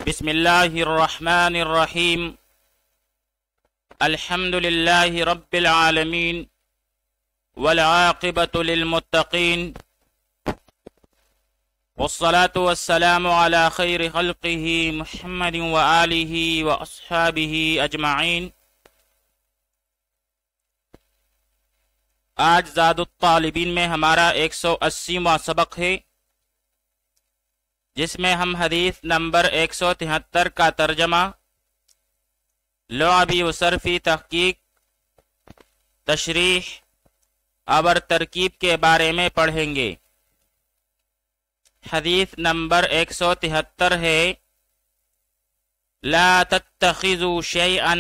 بسم اللہ الرحمن الرحیم الحمد للہ رب العالمین والعاقبۃ للمتقین والصلاة والسلام علی خیر خلقہ محمد وآلہ واصحابہ اجمعین۔ آج زاد الطالبین میں ہمارا 180واں سبق ہے، جس میں ہم حدیث نمبر 173 کا ترجمہ، لعبی و صرفی تحقیق، تشریح اور ترکیب کے بارے میں پڑھیں گے۔ حدیث نمبر 173 ہے، لا تتخذوا شیئا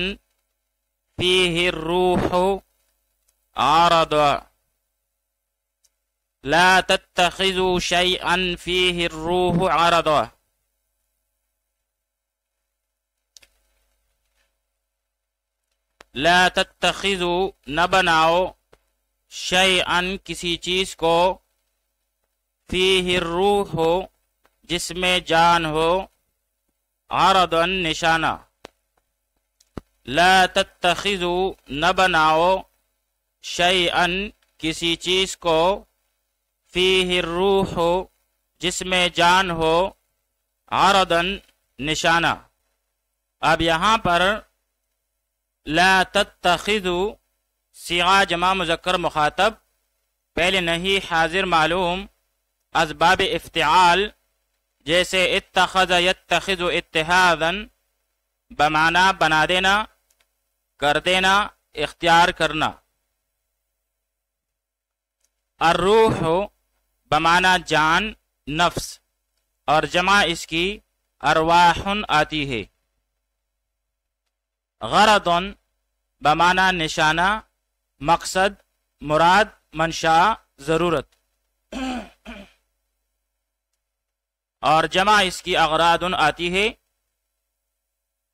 فیہ الروح عارضا، لا تتخذوا شیئا فیہ الروح عارضا۔ لا تتخذوا نہ بناؤ، شیئا کسی چیز کو، فیہ الروح جس میں جان ہو، عارضا نشانہ۔ لا تتخذوا نہ بناؤ، شیئا کسی چیز کو، فیہ الروح جس میں جان ہو، عارضا نشانہ۔ اب یہاں پر لا تتخذوا صیغہ جمع مذکر مخاطب، پہلے نہیں حاضر معلوم، اسباب افتعال جیسے اتخذ یتخذ اتخاذا بمعنی بنا دینا، کر دینا، اختیار کرنا۔ الروح بمعنی جان، نفس، اور جمع اس کی ارواح آتی ہے۔ غرض بمعنی نشانہ، مقصد، مراد، منشا، ضرورت، اور جمع اس کی اغراض آتی ہے۔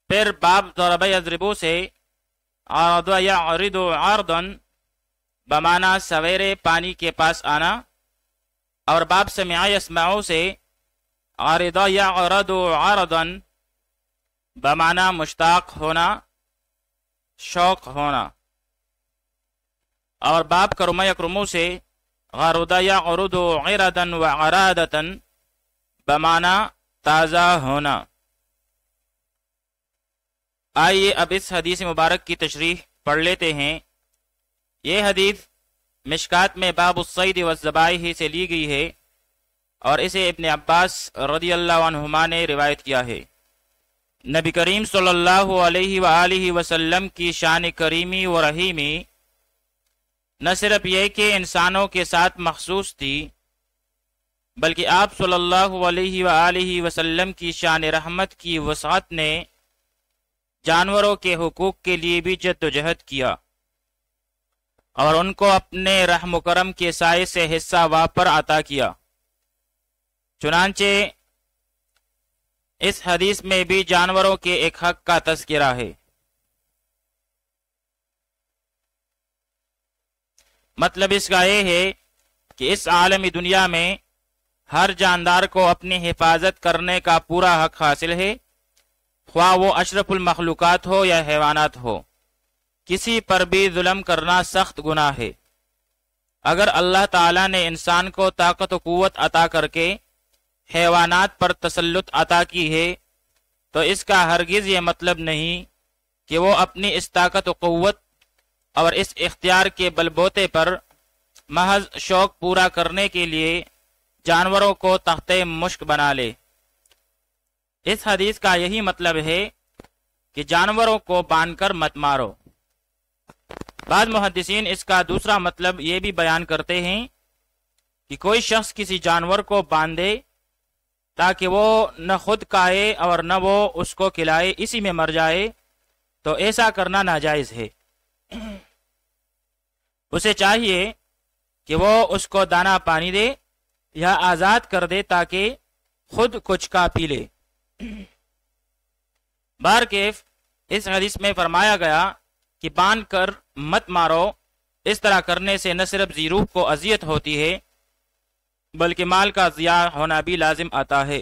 پھر باب ضرب یضرب سے عرض یعرض عرضا بمعنی سویرے پانی کے پاس آنا، اور باب سمع یسمع سے عرض یعرض عرضا بمعنی مشتاق ہونا، شوق ہونا، اور باب کرم یکرم سے غرد یعرض عرضا وعرادتا بمعنی تازہ ہونا۔ آئیے اب اس حدیث مبارک کی تشریح پڑھ لیتے ہیں۔ یہ حدیث مشکات میں باب الصید والذبائح سے لی گئی ہے، اور اسے ابن عباس رضی اللہ عنہما نے روایت کیا ہے۔ نبی کریم صلی اللہ علیہ وآلہ وسلم کی شان کریمی و رحیمی نہ صرف یہ کہ انسانوں کے ساتھ مخصوص تھی، بلکہ آپ صلی اللہ علیہ وآلہ وسلم کی شان رحمت کی وسعت نے جانوروں کے حقوق کے لیے بھی جد و جہد کیا، اور ان کو اپنے رحم و کرم کے سائے سے حصہ واپر عطا کیا۔ چنانچہ اس حدیث میں بھی جانوروں کے ایک حق کا تذکرہ ہے۔ مطلب اس کا یہ ہے کہ اس عالمی دنیا میں ہر جاندار کو اپنی حفاظت کرنے کا پورا حق حاصل ہے، خواہ وہ اشرف المخلوقات ہو یا حیوانات ہو۔ کسی پر بھی ظلم کرنا سخت گناہ ہے۔ اگر اللہ تعالیٰ نے انسان کو طاقت و قوت عطا کر کے حیوانات پر تسلط عطا کی ہے، تو اس کا ہرگز یہ مطلب نہیں کہ وہ اپنی اس طاقت و قوت اور اس اختیار کے بلبوتے پر محض شوق پورا کرنے کے لیے جانوروں کو تحت مشک بنا لے۔ اس حدیث کا یہی مطلب ہے کہ جانوروں کو باندھ کر مت مارو۔ بعض محدثین اس کا دوسرا مطلب یہ بھی بیان کرتے ہیں کہ کوئی شخص کسی جانور کو باندھے تاکہ وہ نہ خود کھائے اور نہ وہ اس کو کھلائے، اسی میں مر جائے، تو ایسا کرنا ناجائز ہے۔ اسے چاہیے کہ وہ اس کو دانہ پانی دے یا آزاد کر دے تاکہ خود کچھ کا پی لے۔ بہرکیف اس حدیث میں فرمایا گیا کہ باندھ کر مت مارو۔ اس طرح کرنے سے نہ صرف ذی روح کو اذیت ہوتی ہے بلکہ مال کا ضیاع ہونا بھی لازم آتا ہے۔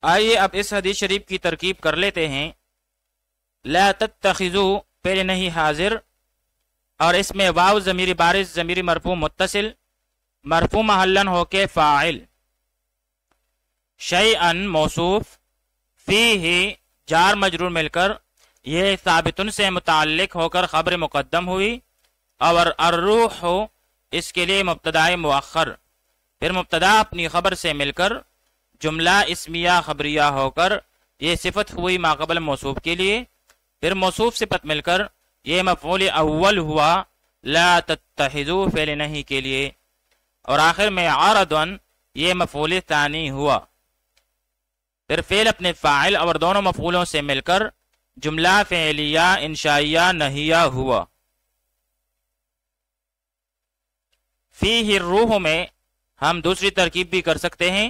آئیے اب اس حدیث شریف کی ترکیب کر لیتے ہیں۔ لا تتخذو پہلے نہیں حاضر، اور اس میں واو ضمیر بارز ضمیر مرفوع متصل، مرفوع محلن ہو کے فاعل، شیئن موصوف، فیہ جار مجرور مل کر یہ ثابتن سے متعلق ہو کر خبر مقدم ہوئی، اور الروح اس کے لیے مبتدا مؤخر، پھر مبتدا اپنی خبر سے مل کر جملہ اسمیہ خبریہ ہو کر یہ صفت ہوئی ما قبل موصوف کے لیے، پھر موصوف صفت مل کر یہ مفعول اول ہوا لا تتخذو فعل نہیں کے لیے، اور آخر میں عارضن یہ مفعول ثانی ہوا، پھر فعل اپنے فاعل اور دونوں مفعولوں سے مل کر جملہ فعلیہ انشائیہ نہیہ ہوا۔ فیہ الروح میں ہم دوسری ترکیب بھی کر سکتے ہیں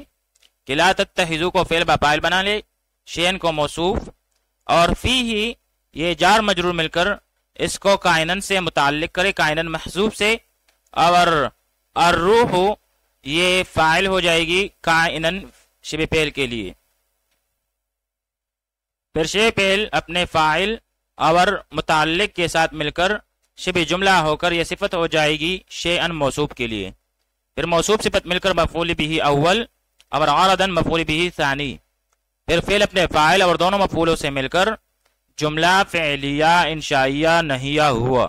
کہ لا تتخذو کو فعل بفاعل بنا لے، شین کو موصوف، اور فیہ یہ جار مجرور مل کر اس کو کائنن سے متعلق کرے، کائنن محذوف سے، اور الروح یہ فاعل ہو جائے گی کائنن شبہ فعل کے لیے، پھر شبہ فعل اپنے فاعل اور متعلق کے ساتھ مل کر شبہ جملہ ہو کر یہ صفت ہو جائے گی شیئن موصوف کے لیے، پھر موصوف صفت مل کر مفعول بھی اول اور عارضاً مفعول بھی ثانی، پھر فعل اپنے فاعل اور دونوں مفعولوں سے مل کر جملہ فعلیہ انشائیہ نہیہ ہوا۔